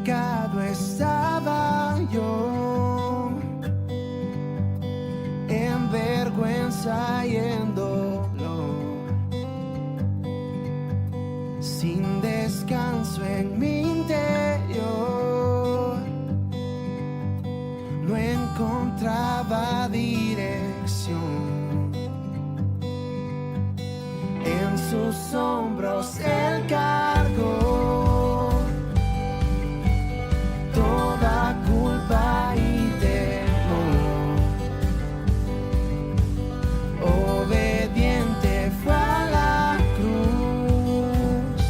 pecado estaba yo, en vergüenza y en dolor, sin descanso en mi interior. No encontraba dirección. En sus hombros Él cargó toda culpa y temor. Obediente fue a la cruz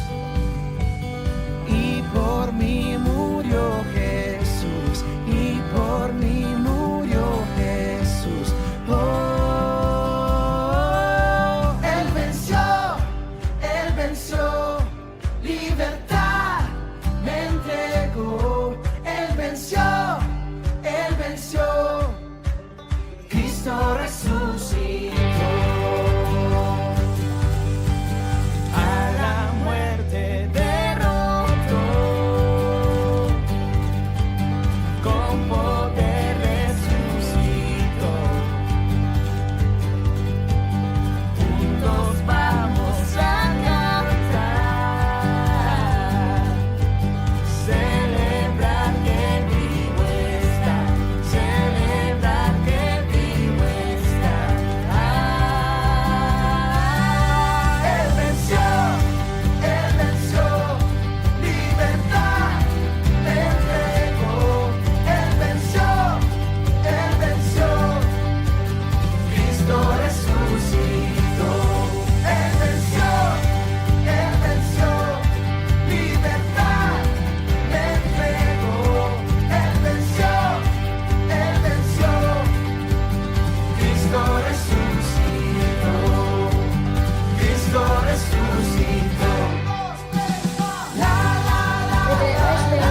y por mí murió Jesús, y por mí murió Jesús. Oh, Él venció, libertad me entregó. Él venció, Cristo resucitó. A la muerte derrotó, con poder resucitó. Juntos vamos a cantar, celebrar que vivo está, celebrar que vivo está. Él venció, libertad me entregó. Él venció, Cristo resucitó. Él venció, libertad me entregó. Él venció, Cristo resucitó. Cristo resucitó. La la la la la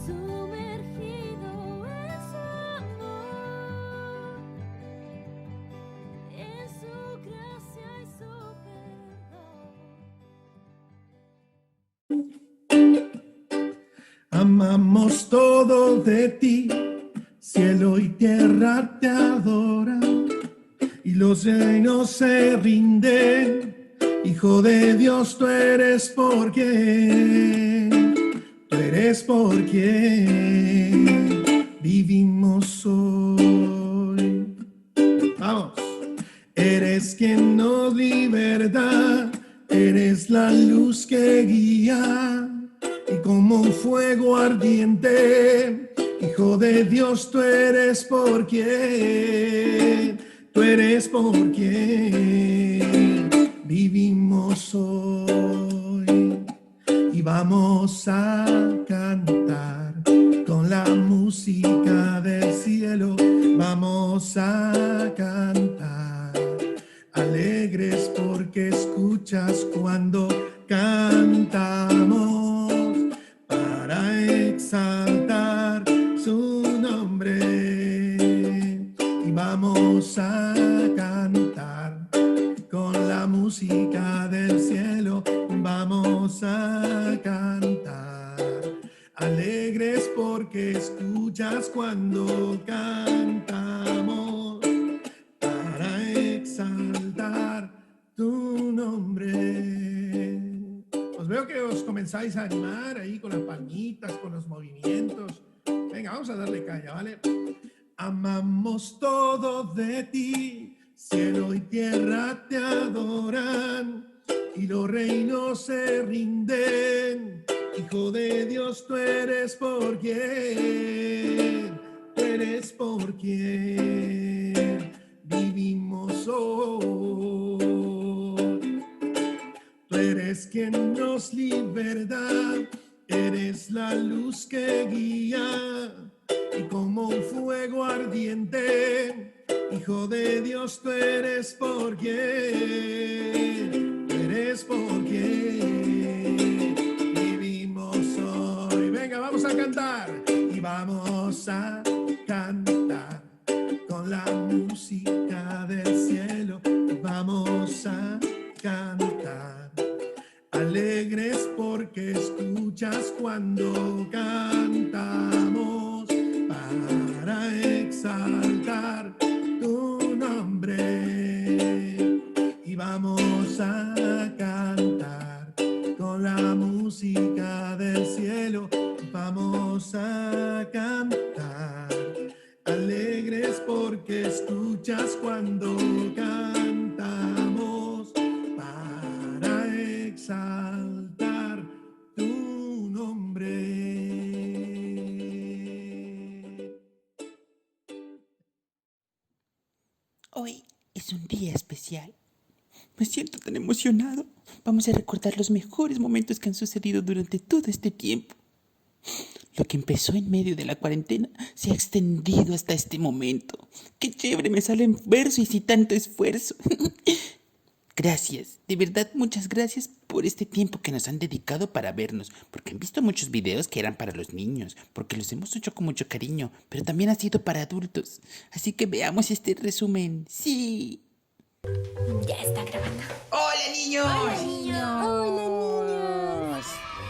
Sumergido en su amor, en su gracia y su perdón. Amamos todo de ti, cielo y tierra te adoran, y los reinos se rinden. Hijo de Dios, tú eres por quien vivimos hoy. Vamos. Eres quien nos liberta, eres la luz que guía, y como un fuego ardiente, Hijo de Dios, tú eres por quien vivimos hoy. Y vamos a cantar con la música del cielo, vamos a cantar alegres porque escuchas cuando cantamos para exaltar su nombre. Y vamos a cantar con la música del cielo, vamos a cantar alegres porque escuchas cuando cantamos para exaltar tu nombre. Os veo que os comenzáis a animar ahí con las palmitas, con los movimientos. Venga, vamos a darle caña, ¿vale? Amamos todo de ti, cielo y tierra te adoran, y los reinos se rinden. Hijo de Dios, tú eres por quien vivimos hoy. Tú eres eres quien nos liberta, eres la luz que guía y como un fuego ardiente, Hijo de Dios, tú eres por quien, vivimos hoy. Venga, vamos a cantar y vamos a cantar con la música del cielo. Vamos a cantar alegres porque escuchas cuando cantamos para exaltar tu nombre. Y vamos a cantar con la música del cielo. Vamos a cantar alegres porque escuchas cuando cantamos para exaltar tu nombre. Hoy es un día especial. Me siento tan emocionado. Vamos a recordar los mejores momentos que han sucedido durante todo este tiempo. Lo que empezó en medio de la cuarentena se ha extendido hasta este momento. ¡Qué chévere! Me salen versos y sin tanto esfuerzo. Gracias, de verdad muchas gracias por este tiempo que nos han dedicado para vernos, porque han visto muchos videos que eran para los niños, porque los hemos hecho con mucho cariño, pero también ha sido para adultos. Así que veamos este resumen. ¡Sí! Ya está grabando. ¡Hola, niños! Hola, niños.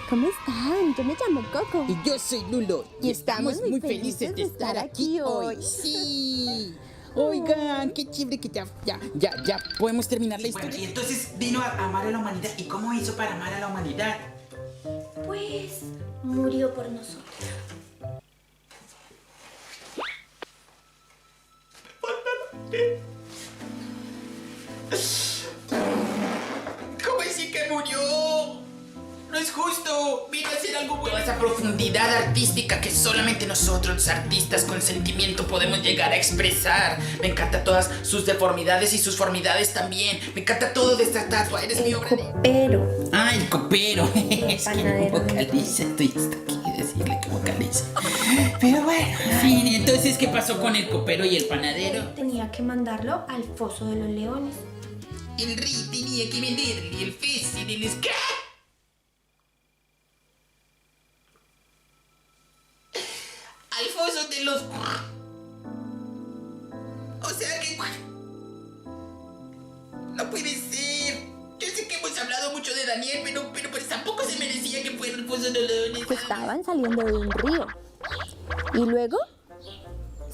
¿Cómo están? Yo me llamo Coco. Y yo soy Lulo y estamos muy felices de estar aquí hoy. hoy. Sí. Oigan, qué chévere que ya podemos terminar la Bueno, historia. y entonces vino a amar a la humanidad. ¿Y cómo hizo para amar a la humanidad? Pues murió por nosotros. ¿Cómo decir que murió? No es justo. Vino a hacer algo bueno. Toda esa profundidad artística que solamente nosotros, los artistas con sentimiento, podemos llegar a expresar. Me encanta todas sus deformidades y sus formidades también. Me encanta todo de esta estatua. Eres mi obra de... Copero. Ah, el copero. Es que no panadero. vocaliza. Estoy hasta aquí decirle que vocaliza. Pero bueno. Sí, entonces, ¿qué pasó con el copero y el panadero? Tenía que mandarlo al foso de los leones. El rey tenía que venderle el fez y el ¿qué? Al foso de los... O sea que... No puede ser. Yo sé que hemos hablado mucho de Daniel, pero pues tampoco se merecía que fuera el foso de los leones. Estaban saliendo de un río. Y luego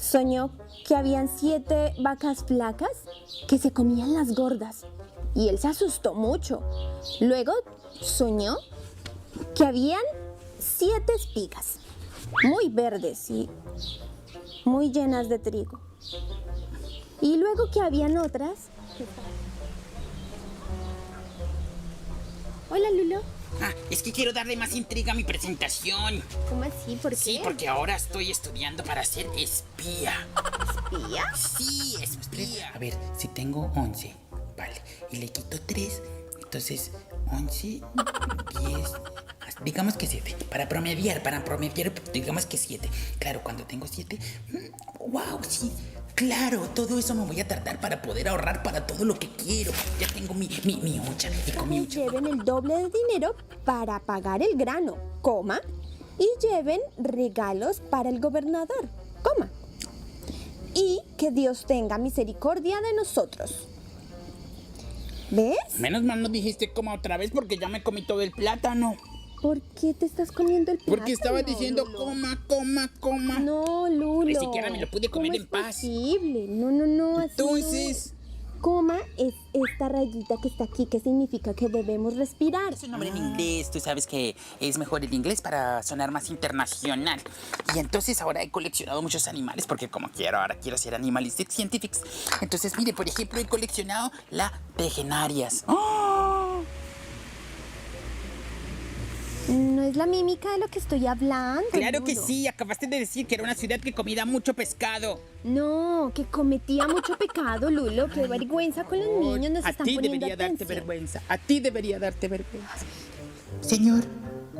soñó que habían 7 vacas flacas que se comían las gordas. Y él se asustó mucho. Luego soñó que habían 7 espigas, muy verdes y muy llenas de trigo. Y luego que habían otras... Hola, Lulo. Ah, es que quiero darle más intriga a mi presentación. ¿Cómo así? ¿Por qué? Sí, porque ahora estoy estudiando para ser espía. ¿Espía? Sí, espía. A ver, si tengo 11, vale, y le quito 3, entonces 11, 10, digamos que 7. Para promediar, digamos que 7. Claro, cuando tengo 7, wow, sí. Claro, todo eso me voy a tardar para poder ahorrar para todo lo que quiero. Ya tengo mi hucha y con mi hucha. Lleven el doble de dinero para pagar el grano, coma, y lleven regalos para el gobernador, coma. Y que Dios tenga misericordia de nosotros. ¿Ves? Menos mal no dijiste coma otra vez porque ya me comí todo el plátano. ¿Por qué te estás comiendo el plátano? Porque estaba diciendo Lulo? coma. No, Lulo. Ni siquiera me lo pude comer ¿Cómo en paz. es posible? No, así no Entonces, es. Coma es esta rayita que está aquí, que significa que debemos respirar. es un nombre en inglés, tú sabes que es mejor el inglés para sonar más internacional. Y entonces ahora he coleccionado muchos animales porque ahora quiero ser animalistic scientifics. Entonces, mire, por ejemplo, he coleccionado la tejenarias. ¡Oh! No es la mímica de lo que estoy hablando. Claro que Lulo. sí, acabaste de decir que era una ciudad que comía mucho pescado. No, que cometía mucho pecado, Lulo. Qué vergüenza con los niños, nos A están ti poniendo debería darte atención. vergüenza, a ti debería darte vergüenza. Señor,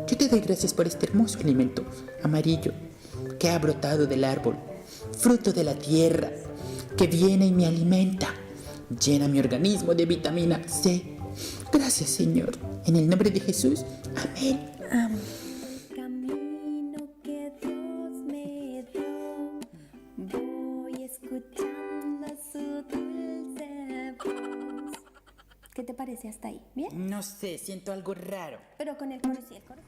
yo te doy gracias por este hermoso alimento amarillo que ha brotado del árbol, fruto de la tierra, que viene y me alimenta, llena mi organismo de vitamina C. Gracias, Señor. En el nombre de Jesús, amén. Camino que Dios me dio, voy escuchando su dulce voz. ¿Qué te parece hasta ahí? ¿Bien? No sé, siento algo raro. Pero con el coro sí, el coro.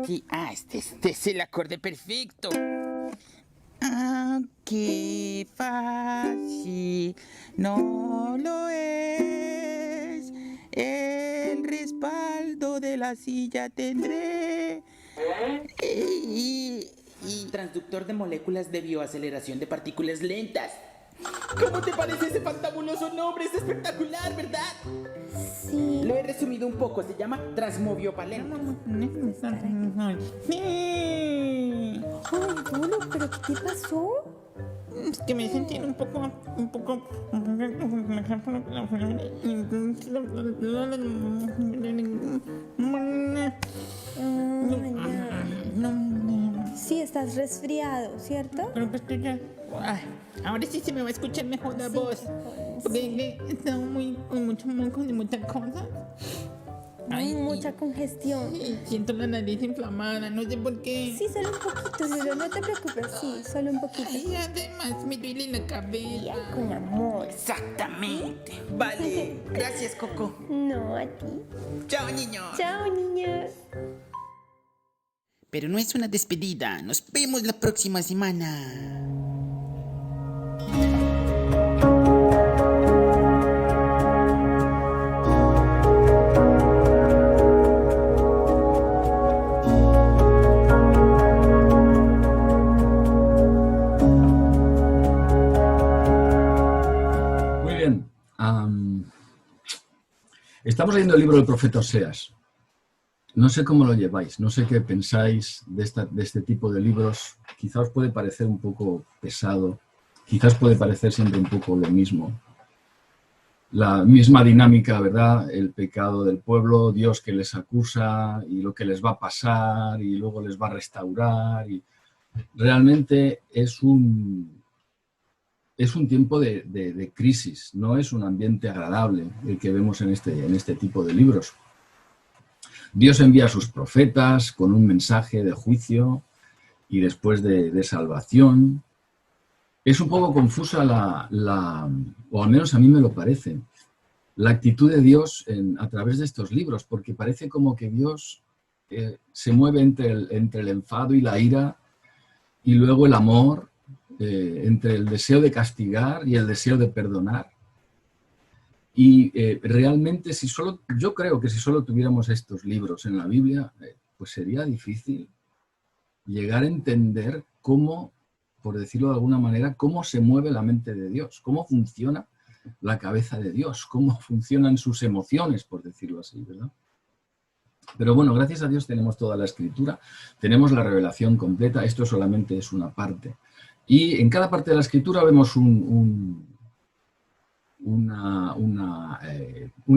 Sí, este es el acorde perfecto. Ah, qué fácil, no lo es. El respaldo de la silla tendré. Y transductor de moléculas de bioaceleración de partículas lentas. ¿Cómo te parece ese fantabuloso nombre? Es espectacular, ¿verdad? Sí. Lo he resumido un poco, se llama transmoviopaleno. Ay, Lulo, ¿pero qué te pasó? Es que me sentí un poco. Sí, estás resfriado, ¿cierto? Pero pues que ya. Ay, ahora sí se me va a escuchar mejor la voz. Porque he estado con mucho moco y muchas cosas. Mucha congestión. Y siento la nariz inflamada, no sé por qué. Sí, solo un poquito, Lulo, no te preocupes, sí, solo un poquito. Y además me duele la cabeza. Con amor. Exactamente. Vale. Gracias, Coco. No, a ti. Chao, niños. Chao, niños. Pero no es una despedida. Nos vemos la próxima semana. Muy bien. Estamos leyendo el libro del profeta Oseas. No sé cómo lo lleváis, no sé qué pensáis de este tipo de libros. Quizá os puede parecer un poco pesado, quizás puede parecer siempre un poco lo mismo. La misma dinámica, ¿verdad? El pecado del pueblo, Dios que les acusa y lo que les va a pasar y luego les va a restaurar. Y realmente es un tiempo de crisis, no es un ambiente agradable el que vemos en este tipo de libros. Dios envía a sus profetas con un mensaje de juicio y después de salvación. Es un poco confusa o al menos a mí me lo parece, la actitud de Dios a través de estos libros, porque parece como que Dios se mueve entre el enfado y la ira y luego el amor, entre el deseo de castigar y el deseo de perdonar. Y realmente, yo creo que si solo tuviéramos estos libros en la Biblia, pues sería difícil llegar a entender cómo, por decirlo de alguna manera, cómo se mueve la mente de Dios, cómo funciona la cabeza de Dios, cómo funcionan sus emociones, por decirlo así, ¿verdad? Pero bueno, gracias a Dios tenemos toda la Escritura, tenemos la revelación completa, esto solamente es una parte. Y en cada parte de la Escritura vemos un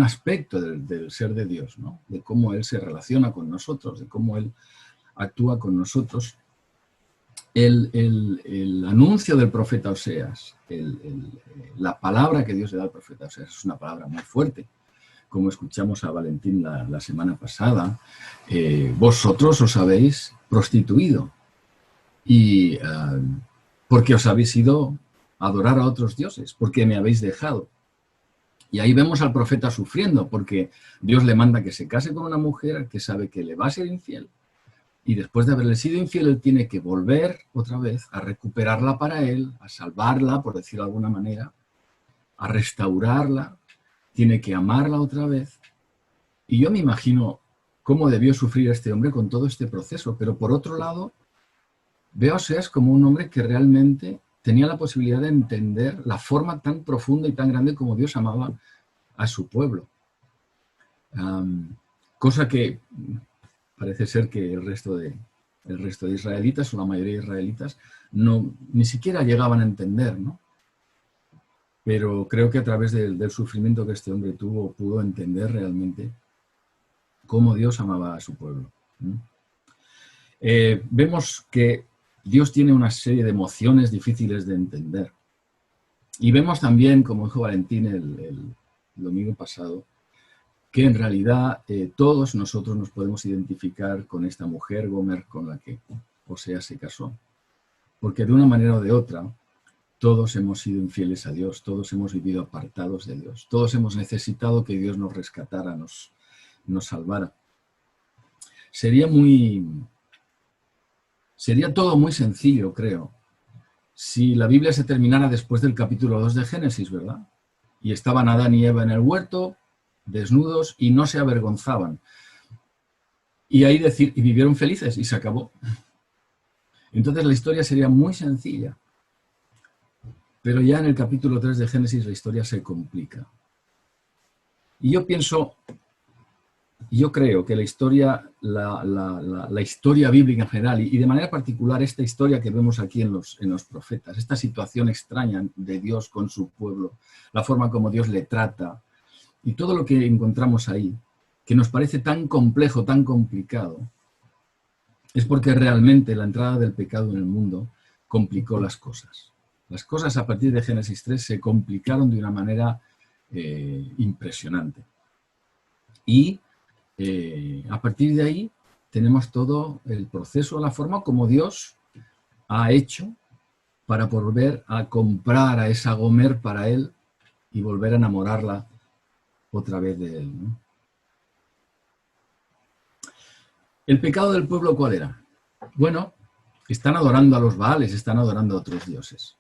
aspecto del ser de Dios, ¿no? De cómo Él se relaciona con nosotros, de cómo Él actúa con nosotros. El anuncio del profeta Oseas, la palabra que Dios le da al profeta Oseas es una palabra muy fuerte. Como escuchamos a Valentín la semana pasada, vosotros os habéis prostituido y porque os habéis ido a adorar a otros dioses, porque me habéis dejado. Y ahí vemos al profeta sufriendo, porque Dios le manda que se case con una mujer que sabe que le va a ser infiel. Y después de haberle sido infiel, él tiene que volver otra vez a recuperarla para él, a salvarla, por decirlo de alguna manera, a restaurarla, tiene que amarla otra vez. Y yo me imagino cómo debió sufrir este hombre con todo este proceso. Pero por otro lado, veo a Oseas como un hombre que realmente tenía la posibilidad de entender la forma tan profunda y tan grande como Dios amaba a su pueblo. cosa que parece ser que el resto de israelitas, o la mayoría de israelitas, ni siquiera llegaban a entender, ¿no? Pero creo que a través del sufrimiento que este hombre tuvo, pudo entender realmente cómo Dios amaba a su pueblo. Vemos que Dios tiene una serie de emociones difíciles de entender. Y vemos también, como dijo Valentín el domingo pasado, que en realidad todos nosotros nos podemos identificar con esta mujer, Gomer, con la que Oseas se casó. Porque de una manera o de otra, todos hemos sido infieles a Dios, todos hemos vivido apartados de Dios, todos hemos necesitado que Dios nos rescatara, nos salvara. Sería todo muy sencillo, creo, si la Biblia se terminara después del capítulo 2 de Génesis, ¿verdad? Y estaban Adán y Eva en el huerto, desnudos, y no se avergonzaban. Y ahí decir, y vivieron felices, y se acabó. Entonces la historia sería muy sencilla. Pero ya en el capítulo 3 de Génesis la historia se complica. Y yo creo que la historia bíblica en general, y de manera particular esta historia que vemos aquí en los profetas, esta situación extraña de Dios con su pueblo, la forma como Dios le trata, y todo lo que encontramos ahí, que nos parece tan complejo, tan complicado, es porque realmente la entrada del pecado en el mundo complicó las cosas. Las cosas a partir de Génesis 3 se complicaron de una manera impresionante. Y a partir de ahí tenemos todo el proceso, la forma como Dios ha hecho para volver a comprar a esa Gomer para él y volver a enamorarla otra vez de él, ¿no? ¿El pecado del pueblo cuál era? Bueno, están adorando a los Baales, están adorando a otros dioses.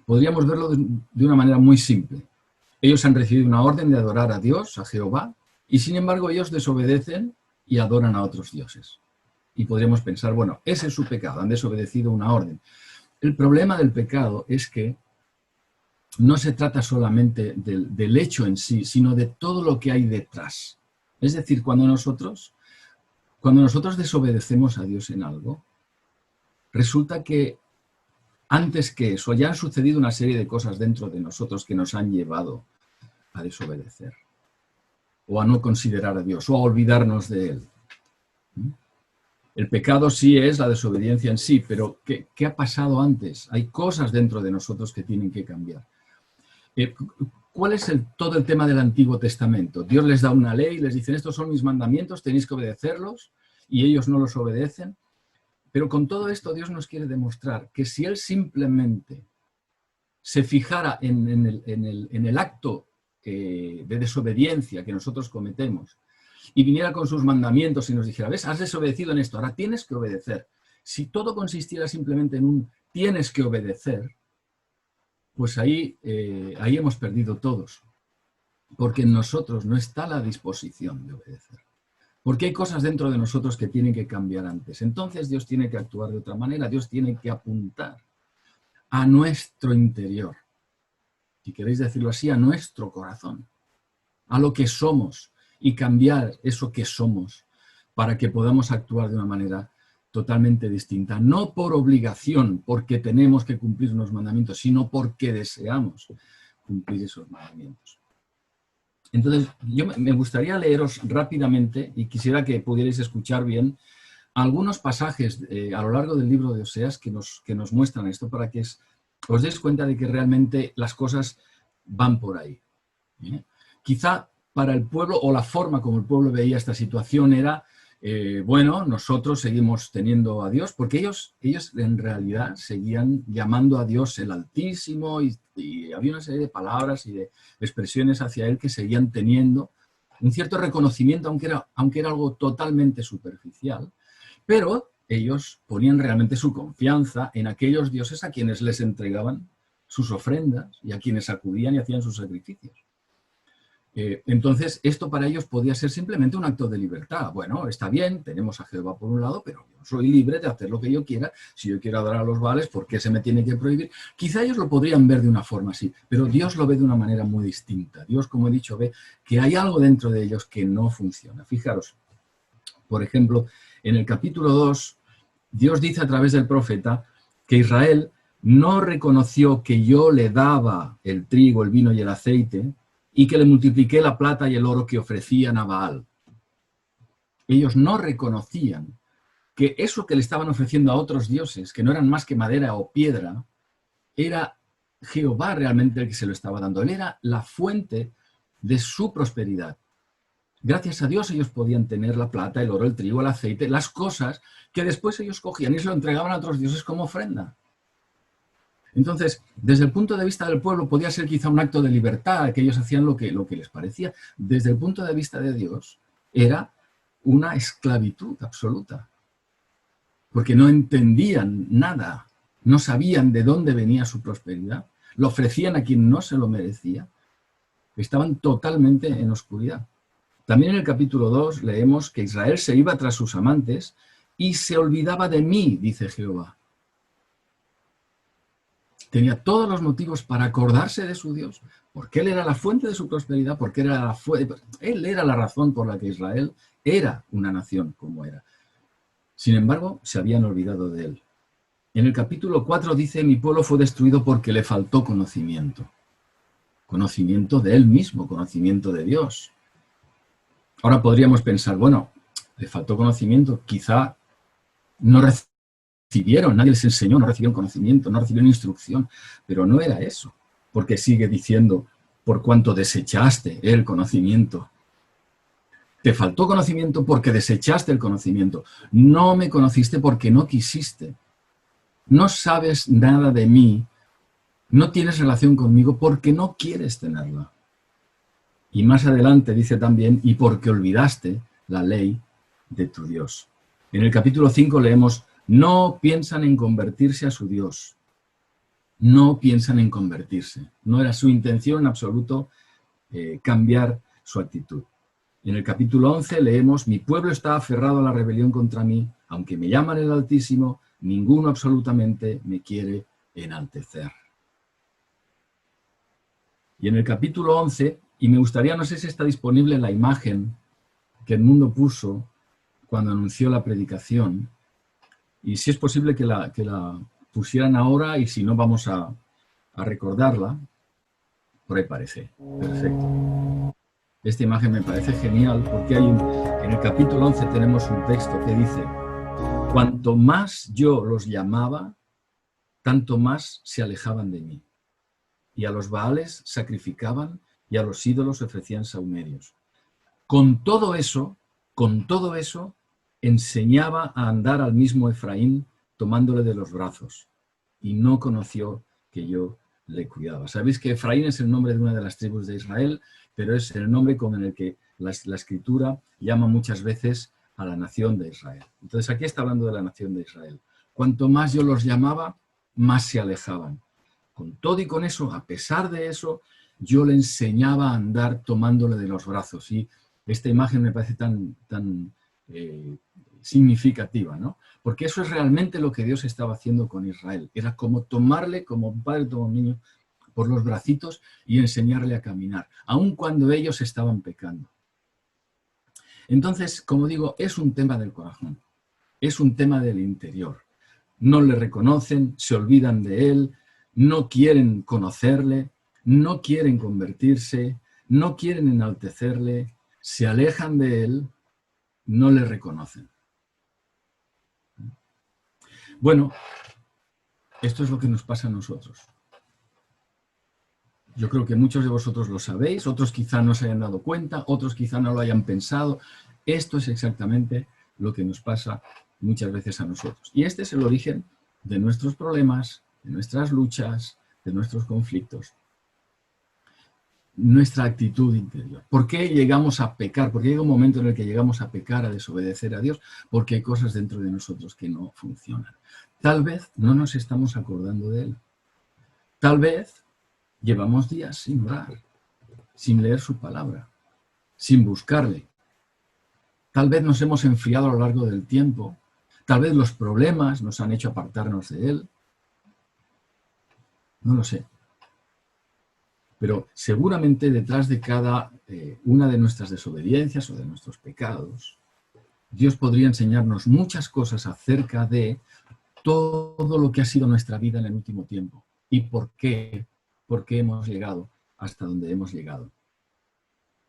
Podríamos verlo de una manera muy simple. Ellos han recibido una orden de adorar a Dios, a Jehová, y sin embargo ellos desobedecen y adoran a otros dioses. Y podríamos pensar, bueno, ese es su pecado, han desobedecido una orden. El problema del pecado es que no se trata solamente del hecho en sí, sino de todo lo que hay detrás. Es decir, cuando nosotros desobedecemos a Dios en algo, resulta que antes que eso ya han sucedido una serie de cosas dentro de nosotros que nos han llevado a desobedecer, o a no considerar a Dios, o a olvidarnos de Él. El pecado sí es la desobediencia en sí, pero ¿qué ha pasado antes? Hay cosas dentro de nosotros que tienen que cambiar. ¿Cuál es todo el tema del Antiguo Testamento? Dios les da una ley, les dicen, estos son mis mandamientos, tenéis que obedecerlos, y ellos no los obedecen. Pero con todo esto Dios nos quiere demostrar que si Él simplemente se fijara en el acto de desobediencia que nosotros cometemos y viniera con sus mandamientos y nos dijera, ves, has desobedecido en esto, ahora tienes que obedecer. Si todo consistiera simplemente en un tienes que obedecer, pues ahí hemos perdido todos, porque en nosotros no está la disposición de obedecer. Porque hay cosas dentro de nosotros que tienen que cambiar antes. Entonces Dios tiene que actuar de otra manera, Dios tiene que apuntar a nuestro interior, si queréis decirlo así, a nuestro corazón, a lo que somos y cambiar eso que somos para que podamos actuar de una manera totalmente distinta. No por obligación, porque tenemos que cumplir unos mandamientos, sino porque deseamos cumplir esos mandamientos. Entonces, me gustaría leeros rápidamente, y quisiera que pudierais escuchar bien, algunos pasajes a lo largo del libro de Oseas que nos muestran esto, para que os deis cuenta de que realmente las cosas van por ahí. Quizá para el pueblo, o la forma como el pueblo veía esta situación era, bueno, nosotros seguimos teniendo a Dios, porque ellos en realidad seguían llamando a Dios el Altísimo, y había una serie de palabras y de expresiones hacia Él que seguían teniendo un cierto reconocimiento, aunque era algo totalmente superficial, pero ellos ponían realmente su confianza en aquellos dioses a quienes les entregaban sus ofrendas y a quienes acudían y hacían sus sacrificios. Entonces, esto para ellos podía ser simplemente un acto de libertad. Bueno, está bien, tenemos a Jehová por un lado, pero yo soy libre de hacer lo que yo quiera. Si yo quiero adorar a los Baales, ¿por qué se me tiene que prohibir? Quizá ellos lo podrían ver de una forma así, pero Dios lo ve de una manera muy distinta. Dios, como he dicho, ve que hay algo dentro de ellos que no funciona. Fijaros, por ejemplo, en el capítulo 2, Dios dice a través del profeta que Israel no reconoció que yo le daba el trigo, el vino y el aceite, y que le multipliqué la plata y el oro que ofrecían a Baal. Ellos no reconocían que eso que le estaban ofreciendo a otros dioses, que no eran más que madera o piedra, era Jehová realmente el que se lo estaba dando. Él era la fuente de su prosperidad. Gracias a Dios ellos podían tener la plata, el oro, el trigo, el aceite, las cosas que después ellos cogían y se lo entregaban a otros dioses como ofrenda. Entonces, desde el punto de vista del pueblo podía ser quizá un acto de libertad, que ellos hacían lo que les parecía. Desde el punto de vista de Dios era una esclavitud absoluta, porque no entendían nada, no sabían de dónde venía su prosperidad, lo ofrecían a quien no se lo merecía, estaban totalmente en oscuridad. También en el capítulo 2 leemos que Israel se iba tras sus amantes y se olvidaba de mí, dice Jehová. Tenía todos los motivos para acordarse de su Dios, porque Él era la fuente de su prosperidad, porque Él era la razón por la que Israel era una nación como era. Sin embargo, se habían olvidado de Él. En el capítulo 4 dice, mi pueblo fue destruido porque le faltó conocimiento. Conocimiento de Él mismo, conocimiento de Dios. Ahora podríamos pensar, bueno, le faltó conocimiento, quizá no recibieron, nadie les enseñó, no recibieron conocimiento, no recibieron instrucción, pero no era eso, porque sigue diciendo, por cuanto desechaste el conocimiento. Te faltó conocimiento porque desechaste el conocimiento. No me conociste porque no quisiste. No sabes nada de mí, no tienes relación conmigo porque no quieres tenerla. Y más adelante dice también, y porque olvidaste la ley de tu Dios. En el capítulo 5 leemos, no piensan en convertirse a su Dios. No piensan en convertirse. No era su intención en absoluto cambiar su actitud. En el capítulo 11 leemos, mi pueblo está aferrado a la rebelión contra mí, aunque me llaman el Altísimo, ninguno absolutamente me quiere enaltecer. Y en el capítulo 11, y me gustaría, no sé si está disponible la imagen que Edmundo puso cuando anunció la predicación, y si es posible que la pusieran ahora, y si no vamos a recordarla. Por ahí parece. Perfecto. Esta imagen me parece genial porque en el capítulo 11 tenemos un texto que dice, cuanto más yo los llamaba, tanto más se alejaban de mí. Y a los Baales sacrificaban y a los ídolos ofrecían sahumerios. Con todo eso, enseñaba a andar al mismo Efraín tomándole de los brazos y no conoció que yo le cuidaba. Sabéis que Efraín es el nombre de una de las tribus de Israel, pero es el nombre con el que la Escritura llama muchas veces a la nación de Israel. Entonces aquí está hablando de la nación de Israel. Cuanto más yo los llamaba, más se alejaban. Con todo y con eso, a pesar de eso, yo le enseñaba a andar tomándole de los brazos. Y esta imagen me parece tan significativa, ¿no? Porque eso es realmente lo que Dios estaba haciendo con Israel. Era como tomarle, como un padre toma a un niño, por los bracitos y enseñarle a caminar, aun cuando ellos estaban pecando. Entonces, como digo, es un tema del corazón, es un tema del interior. No le reconocen, se olvidan de él, no quieren conocerle, no quieren convertirse, no quieren enaltecerle, se alejan de él, no le reconocen. Bueno, esto es lo que nos pasa a nosotros. Yo creo que muchos de vosotros lo sabéis, otros quizá no se hayan dado cuenta, otros quizá no lo hayan pensado. Esto es exactamente lo que nos pasa muchas veces a nosotros. Y este es el origen de nuestros problemas, de nuestras luchas, de nuestros conflictos. Nuestra actitud interior. ¿Por qué llegamos a pecar? ¿Por qué llega un momento en el que llegamos a pecar, a desobedecer a Dios? Porque hay cosas dentro de nosotros que no funcionan. Tal vez no nos estamos acordando de Él. Tal vez llevamos días sin orar, sin leer su palabra, sin buscarle. Tal vez nos hemos enfriado a lo largo del tiempo, tal vez los problemas nos han hecho apartarnos de Él. No lo sé. Pero seguramente detrás de cada una de nuestras desobediencias o de nuestros pecados, Dios podría enseñarnos muchas cosas acerca de todo lo que ha sido nuestra vida en el último tiempo y por qué hemos llegado hasta donde hemos llegado.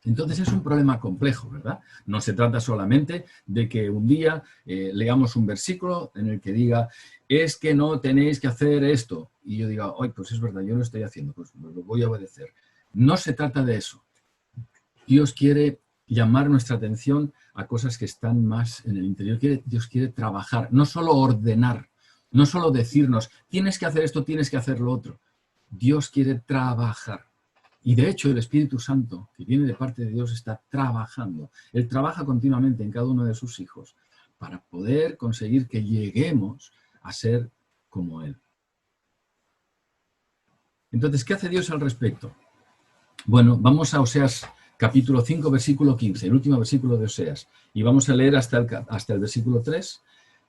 Entonces es un problema complejo, ¿verdad? No se trata solamente de que un día leamos un versículo en el que diga, es que no tenéis que hacer esto. Y yo diga, ay, pues es verdad, yo lo estoy haciendo, pues lo voy a obedecer. No se trata de eso. Dios quiere llamar nuestra atención a cosas que están más en el interior. Dios quiere trabajar, no solo ordenar, no solo decirnos, tienes que hacer esto, tienes que hacer lo otro. Dios quiere trabajar. Y de hecho el Espíritu Santo, que viene de parte de Dios, está trabajando. Él trabaja continuamente en cada uno de sus hijos para poder conseguir que lleguemos a ser como Él. Entonces, ¿qué hace Dios al respecto? Bueno, vamos a Oseas capítulo 5, versículo 15, el último versículo de Oseas. Y vamos a leer hasta el versículo 3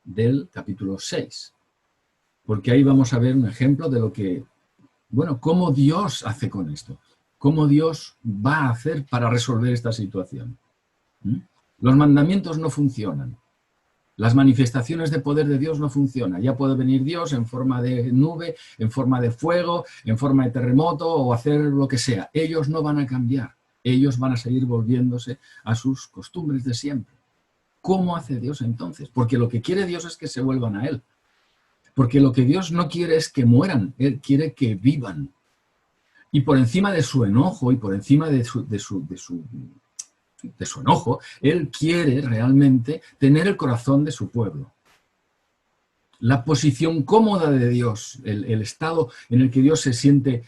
del capítulo 6. Porque ahí vamos a ver un ejemplo de lo que, bueno, cómo Dios hace con esto. ¿Cómo Dios va a hacer para resolver esta situación? Los mandamientos no funcionan. Las manifestaciones de poder de Dios no funcionan. Ya puede venir Dios en forma de nube, en forma de fuego, en forma de terremoto o hacer lo que sea. Ellos no van a cambiar. Ellos van a seguir volviéndose a sus costumbres de siempre. ¿Cómo hace Dios entonces? Porque lo que quiere Dios es que se vuelvan a Él. Porque lo que Dios no quiere es que mueran. Él quiere que vivan. Y por encima de su enojo y por encima de su enojo, Él quiere realmente tener el corazón de su pueblo. La posición cómoda de Dios, el estado en el que Dios se siente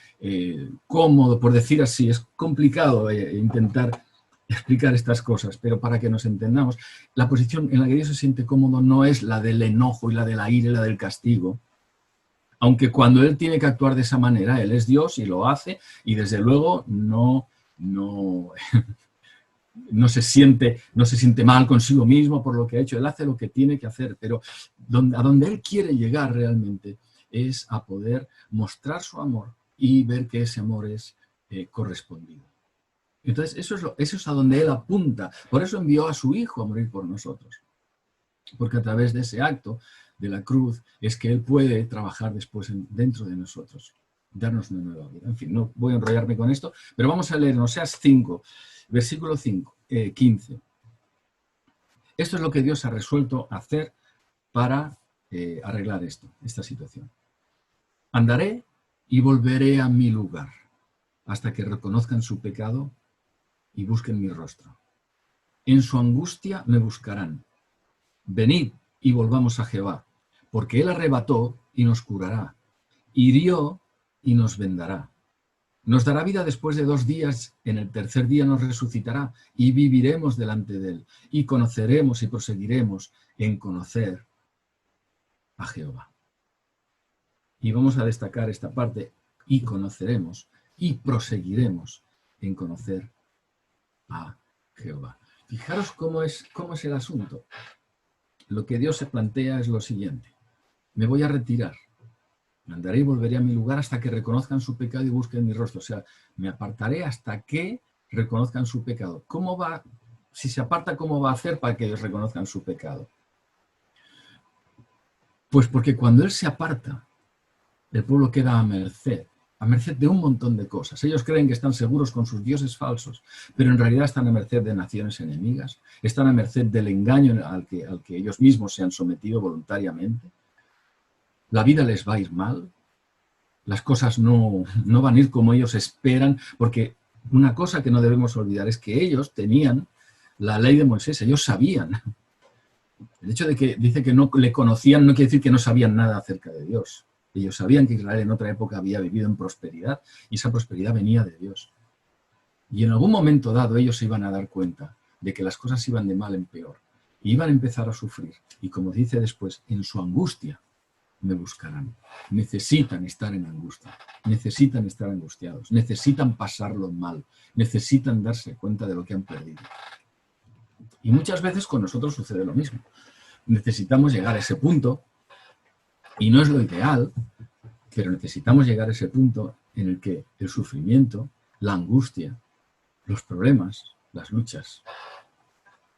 cómodo, por decir así, es complicado intentar explicar estas cosas, pero para que nos entendamos, la posición en la que Dios se siente cómodo no es la del enojo y la de la ira y la del castigo. Aunque cuando Él tiene que actuar de esa manera, Él es Dios y lo hace, y desde luego no se siente mal consigo mismo por lo que ha hecho. Él hace lo que tiene que hacer, pero a donde Él quiere llegar realmente es a poder mostrar su amor y ver que ese amor es correspondido. Entonces, eso es a donde Él apunta. Por eso envió a su Hijo a morir por nosotros. Porque a través de ese acto de la cruz es que Él puede trabajar después dentro de nosotros, darnos una nueva vida. En fin, no voy a enrollarme con esto, pero vamos a leer en Oseas 5, versículo 15. Esto es lo que Dios ha resuelto hacer para arreglar esta situación. Andaré y volveré a mi lugar hasta que reconozcan su pecado y busquen mi rostro. En su angustia me buscarán. Venid y volvamos a Jehová, porque Él arrebató y nos curará, hirió y nos vendará. Nos dará vida después de 2 días, en el tercer día nos resucitará y viviremos delante de Él y conoceremos y proseguiremos en conocer a Jehová. Y vamos a destacar esta parte, y conoceremos y proseguiremos en conocer a Jehová. Fijaros cómo es el asunto. Lo que Dios se plantea es lo siguiente. Me voy a retirar. Andaré y volveré a mi lugar hasta que reconozcan su pecado y busquen mi rostro. O sea, me apartaré hasta que reconozcan su pecado. ¿Cómo va? Si se aparta, ¿cómo va a hacer para que ellos reconozcan su pecado? Pues porque cuando Él se aparta, el pueblo queda a merced de un montón de cosas. Ellos creen que están seguros con sus dioses falsos, pero en realidad están a merced de naciones enemigas, están a merced del engaño al que ellos mismos se han sometido voluntariamente. La vida les va a ir mal, las cosas no van a ir como ellos esperan, porque una cosa que no debemos olvidar es que ellos tenían la ley de Moisés, ellos sabían. El hecho de que dice que no le conocían no quiere decir que no sabían nada acerca de Dios. Ellos sabían que Israel en otra época había vivido en prosperidad y esa prosperidad venía de Dios. Y en algún momento dado ellos se iban a dar cuenta de que las cosas iban de mal en peor y iban a empezar a sufrir. Y como dice después, en su angustia me buscarán. Necesitan estar en angustia, necesitan estar angustiados, necesitan pasarlo mal, necesitan darse cuenta de lo que han perdido. Y muchas veces con nosotros sucede lo mismo. Necesitamos llegar a ese punto, y no es lo ideal, pero necesitamos llegar a ese punto en el que el sufrimiento, la angustia, los problemas, las luchas,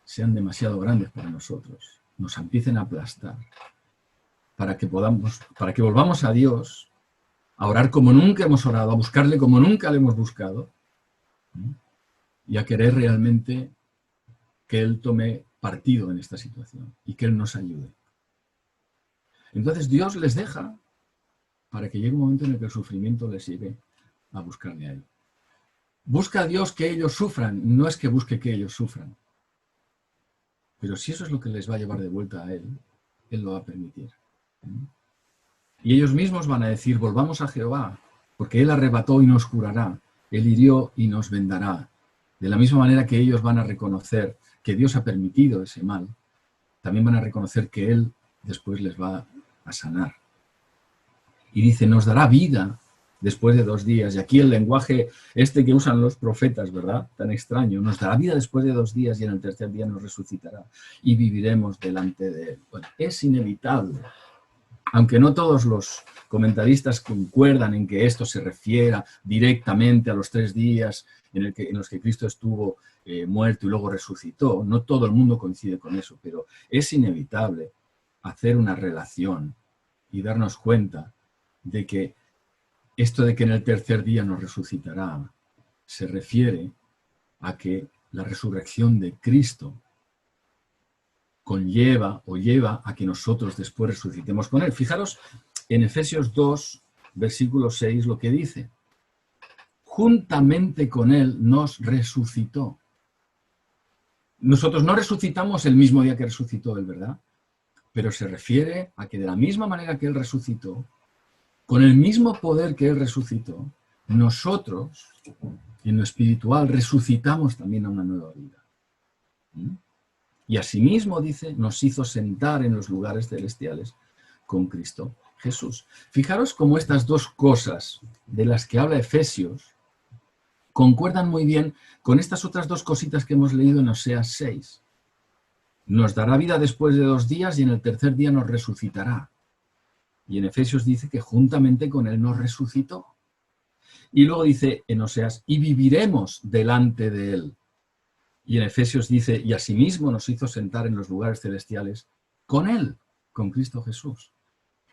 sean demasiado grandes para nosotros, nos empiecen a aplastar, para que volvamos a Dios, a orar como nunca hemos orado, a buscarle como nunca le hemos buscado, y a querer realmente que Él tome partido en esta situación y que Él nos ayude. Entonces Dios les deja para que llegue un momento en el que el sufrimiento les lleve a buscarle a Él. Busca a Dios que ellos sufran, no es que busque que ellos sufran. Pero si eso es lo que les va a llevar de vuelta a Él, Él lo va a permitir. Y ellos mismos van a decir, volvamos a Jehová, porque Él arrebató y nos curará, Él hirió y nos vendará. De la misma manera que ellos van a reconocer que Dios ha permitido ese mal, también van a reconocer que Él después les va a sanar. Y dice, nos dará vida después de 2 días. Y aquí el lenguaje que usan los profetas, ¿verdad? Tan extraño. Nos dará vida después de 2 días y en el 3er día nos resucitará. Y viviremos delante de Él. Bueno, es inevitable. Aunque no todos los comentaristas concuerdan en que esto se refiera directamente a los 3 días en los que Cristo estuvo muerto y luego resucitó, no todo el mundo coincide con eso, pero es inevitable hacer una relación y darnos cuenta de que esto de que en el 3er día nos resucitará se refiere a que la resurrección de Cristo conlleva o lleva a que nosotros después resucitemos con Él. Fijaros en Efesios 2, versículo 6, lo que dice. Juntamente con Él nos resucitó. Nosotros no resucitamos el mismo día que resucitó Él, ¿verdad? Pero se refiere a que de la misma manera que Él resucitó, con el mismo poder que Él resucitó, nosotros, en lo espiritual, resucitamos también a una nueva vida. Y asimismo, dice, nos hizo sentar en los lugares celestiales con Cristo Jesús. Fijaros cómo estas 2 cosas de las que habla Efesios concuerdan muy bien con estas otras 2 cositas que hemos leído en Oseas 6. Nos dará vida después de 2 días y en el 3er día nos resucitará. Y en Efesios dice que juntamente con Él nos resucitó. Y luego dice en Oseas, y viviremos delante de Él. Y en Efesios dice, y asimismo nos hizo sentar en los lugares celestiales con Él, con Cristo Jesús.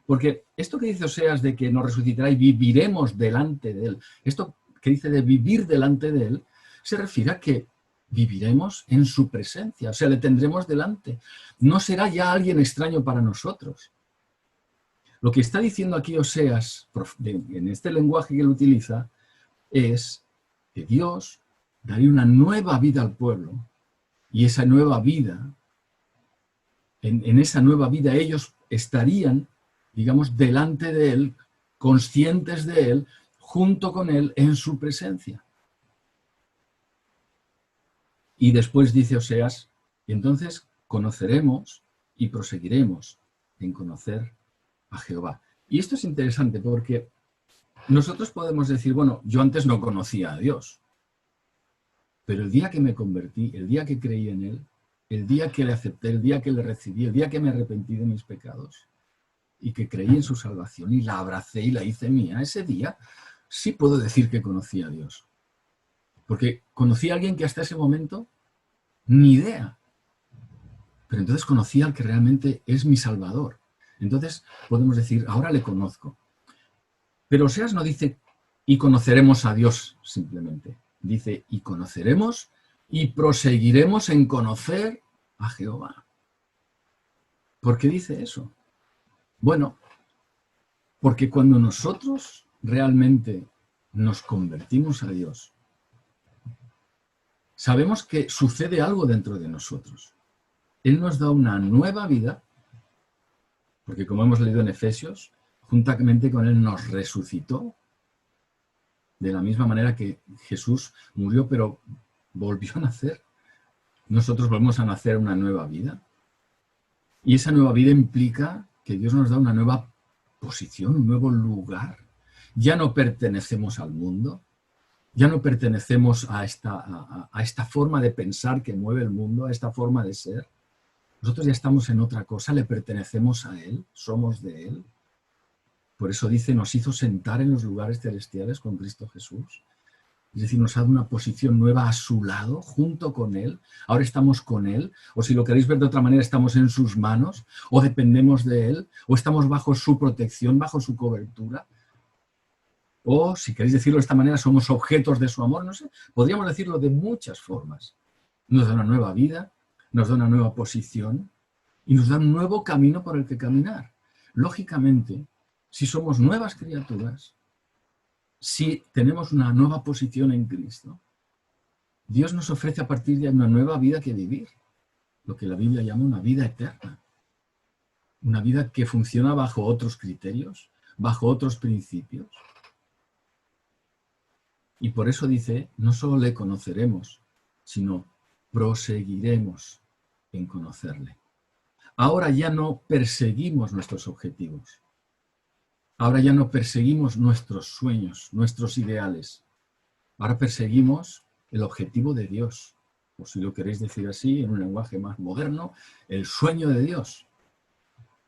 Porque esto que dice Oseas de que nos resucitará y viviremos delante de Él, esto que dice de vivir delante de Él, se refiere a que viviremos en su presencia, o sea, le tendremos delante. No será ya alguien extraño para nosotros. Lo que está diciendo aquí Oseas, en este lenguaje que él utiliza, es que Dios daría una nueva vida al pueblo, y esa nueva vida, en esa nueva vida ellos estarían, digamos, delante de Él, conscientes de Él, junto con Él en su presencia. Y después dice Oseas, y entonces conoceremos y proseguiremos en conocer a Jehová. Y esto es interesante porque nosotros podemos decir, bueno, yo antes no conocía a Dios, pero el día que me convertí, el día que creí en Él, el día que le acepté, el día que le recibí, el día que me arrepentí de mis pecados y que creí en su salvación y la abracé y la hice mía, ese día sí puedo decir que conocí a Dios. Porque conocí a alguien que hasta ese momento ni idea. Pero entonces conocí al que realmente es mi Salvador. Entonces podemos decir, ahora le conozco. Pero Oseas no dice, y conoceremos a Dios simplemente. Dice, y conoceremos y proseguiremos en conocer a Jehová. ¿Por qué dice eso? Bueno, porque cuando nosotros realmente nos convertimos a Dios, sabemos que sucede algo dentro de nosotros. Él nos da una nueva vida, porque como hemos leído en Efesios, juntamente con Él nos resucitó, de la misma manera que Jesús murió, pero volvió a nacer. Nosotros volvemos a nacer una nueva vida. Y esa nueva vida implica que Dios nos da una nueva posición, un nuevo lugar. Ya no pertenecemos al mundo, ya no pertenecemos a esta forma de pensar que mueve el mundo, a esta forma de ser. Nosotros ya estamos en otra cosa, le pertenecemos a Él, somos de Él. Por eso dice, nos hizo sentar en los lugares celestiales con Cristo Jesús. Es decir, nos ha dado una posición nueva a su lado, junto con Él. Ahora estamos con Él, o si lo queréis ver de otra manera, estamos en sus manos, o dependemos de Él, o estamos bajo su protección, bajo su cobertura. O, si queréis decirlo de esta manera, somos objetos de su amor, no sé. Podríamos decirlo de muchas formas. Nos da una nueva vida, nos da una nueva posición y nos da un nuevo camino por el que caminar. Lógicamente, si somos nuevas criaturas, si tenemos una nueva posición en Cristo, Dios nos ofrece a partir de ahí una nueva vida que vivir, lo que la Biblia llama una vida eterna, una vida que funciona bajo otros criterios, bajo otros principios. Y por eso dice, no solo le conoceremos, sino proseguiremos en conocerle. Ahora ya no perseguimos nuestros objetivos. Ahora ya no perseguimos nuestros sueños, nuestros ideales. Ahora perseguimos el objetivo de Dios. O si lo queréis decir así, en un lenguaje más moderno, el sueño de Dios.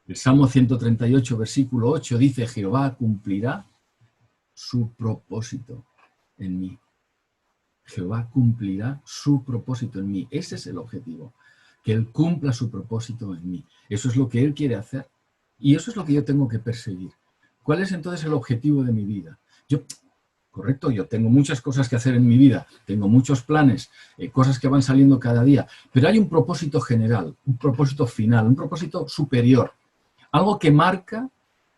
El Salmo 138, versículo 8 dice, Jehová cumplirá su propósito en mí. Jehová cumplirá su propósito en mí. Ese es el objetivo, que Él cumpla su propósito en mí. Eso es lo que Él quiere hacer y eso es lo que yo tengo que perseguir. ¿Cuál es entonces el objetivo de mi vida? Correcto, yo tengo muchas cosas que hacer en mi vida, tengo muchos planes, cosas que van saliendo cada día, pero hay un propósito general, un propósito final, un propósito superior, algo que marca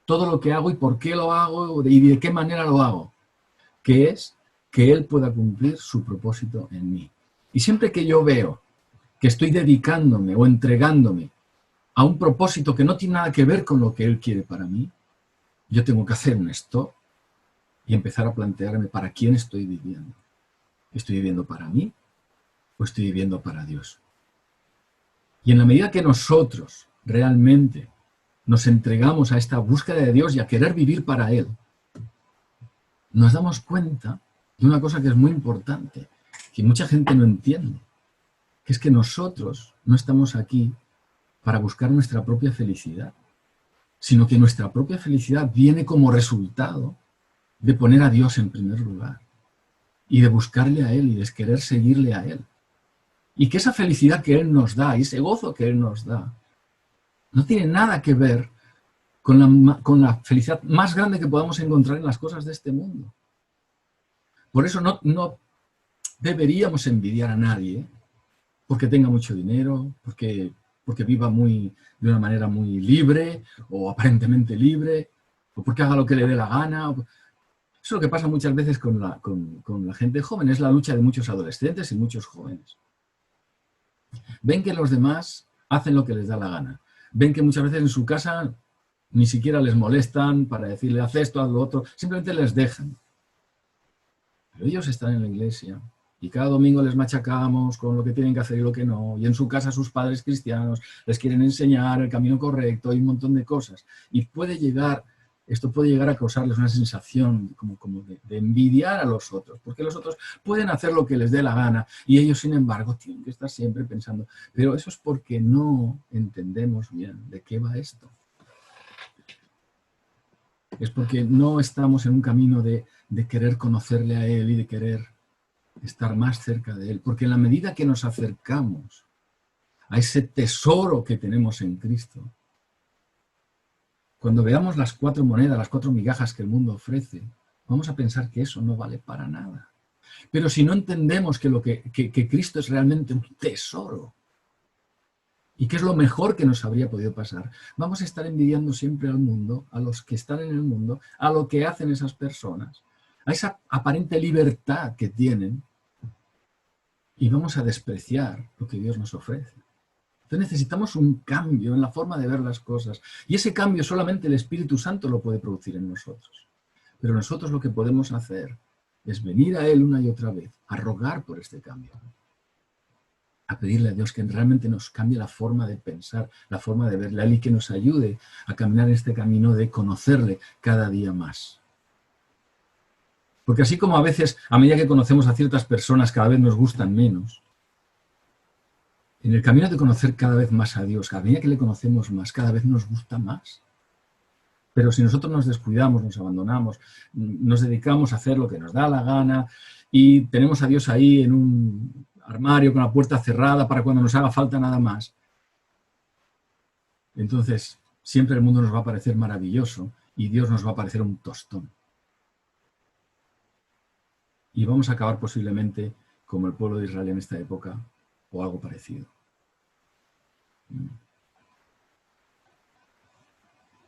todo lo que hago y por qué lo hago y de qué manera lo hago, que es que Él pueda cumplir su propósito en mí. Y siempre que yo veo que estoy dedicándome o entregándome a un propósito que no tiene nada que ver con lo que Él quiere para mí, yo tengo que hacer un stop y empezar a plantearme para quién estoy viviendo. ¿Estoy viviendo para mí o estoy viviendo para Dios? Y en la medida que nosotros realmente nos entregamos a esta búsqueda de Dios y a querer vivir para Él, nos damos cuenta de una cosa que es muy importante, que mucha gente no entiende, que es que nosotros no estamos aquí para buscar nuestra propia felicidad, sino que nuestra propia felicidad viene como resultado de poner a Dios en primer lugar y de buscarle a Él y de querer seguirle a Él. Y que esa felicidad que Él nos da y ese gozo que Él nos da no tiene nada que ver con la felicidad más grande que podamos encontrar en las cosas de este mundo. Por eso no deberíamos envidiar a nadie porque tenga mucho dinero, porque viva de una manera muy libre o aparentemente libre, o porque haga lo que le dé la gana. Eso es lo que pasa muchas veces con la gente joven, es la lucha de muchos adolescentes y muchos jóvenes. Ven que los demás hacen lo que les da la gana. Ven que muchas veces en su casa ni siquiera les molestan para decirle haz esto, haz lo otro, simplemente les dejan. Pero ellos están en la iglesia y cada domingo les machacamos con lo que tienen que hacer y lo que no, y en su casa sus padres cristianos les quieren enseñar el camino correcto y un montón de cosas. Y esto puede llegar a causarles una sensación como de envidiar a los otros, porque los otros pueden hacer lo que les dé la gana y ellos, sin embargo, tienen que estar siempre pensando, pero eso es porque no entendemos bien de qué va esto. Es porque no estamos en un camino de querer conocerle a Él y de querer estar más cerca de Él. Porque en la medida que nos acercamos a ese tesoro que tenemos en Cristo, cuando veamos las 4 monedas, las 4 migajas que el mundo ofrece, vamos a pensar que eso no vale para nada. Pero si no entendemos que Cristo es realmente un tesoro, y que es lo mejor que nos habría podido pasar, vamos a estar envidiando siempre al mundo, a los que están en el mundo, a lo que hacen esas personas, a esa aparente libertad que tienen, y vamos a despreciar lo que Dios nos ofrece. Entonces necesitamos un cambio en la forma de ver las cosas, y ese cambio solamente el Espíritu Santo lo puede producir en nosotros. Pero nosotros lo que podemos hacer es venir a Él una y otra vez, a rogar por este cambio. a pedirle a Dios que realmente nos cambie la forma de pensar, la forma de verle a Él y que nos ayude a caminar este camino de conocerle cada día más. Porque así como a veces, a medida que conocemos a ciertas personas, cada vez nos gustan menos, en el camino de conocer cada vez más a Dios, a medida que le conocemos más, cada vez nos gusta más. Pero si nosotros nos descuidamos, nos abandonamos, nos dedicamos a hacer lo que nos da la gana y tenemos a Dios ahí en un armario con la puerta cerrada para cuando nos haga falta nada más, entonces siempre el mundo nos va a parecer maravilloso y Dios nos va a parecer un tostón. Y vamos a acabar posiblemente como el pueblo de Israel en esta época o algo parecido.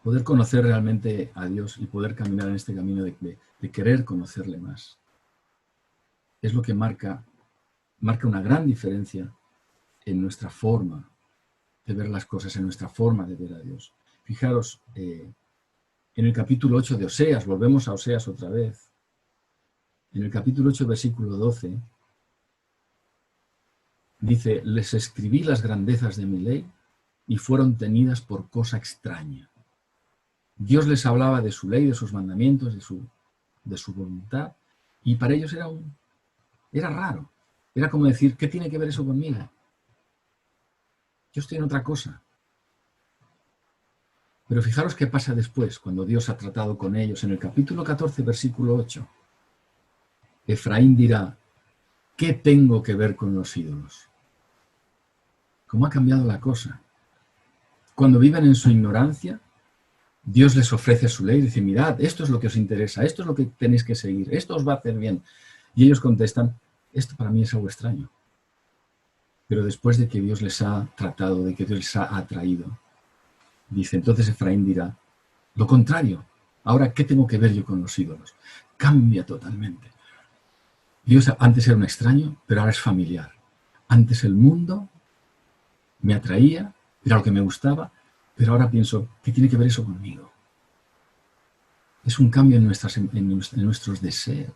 Poder conocer realmente a Dios y poder caminar en este camino de querer conocerle más es lo que marca una gran diferencia en nuestra forma de ver las cosas, en nuestra forma de ver a Dios. Fijaros, en el capítulo 8 de Oseas, volvemos a Oseas otra vez, en el capítulo 8, versículo 12, dice, les escribí las grandezas de mi ley y fueron tenidas por cosa extraña. Dios les hablaba de su ley, de sus mandamientos, de su voluntad, y para ellos era raro. Era como decir, ¿qué tiene que ver eso conmigo? Yo estoy en otra cosa. Pero fijaros qué pasa después, cuando Dios ha tratado con ellos. En el capítulo 14, versículo 8, Efraín dirá, ¿qué tengo que ver con los ídolos? ¿Cómo ha cambiado la cosa? Cuando viven en su ignorancia, Dios les ofrece su ley y dice, mirad, esto es lo que os interesa, esto es lo que tenéis que seguir, esto os va a hacer bien. Y ellos contestan, esto para mí es algo extraño. Pero después de que Dios les ha tratado, de que Dios les ha atraído, dice, entonces Efraín dirá, lo contrario, ahora, ¿qué tengo que ver yo con los ídolos? Cambia totalmente. Dios antes era un extraño, pero ahora es familiar. Antes el mundo me atraía, era lo que me gustaba, pero ahora pienso, ¿qué tiene que ver eso conmigo? Es un cambio en nuestros deseos.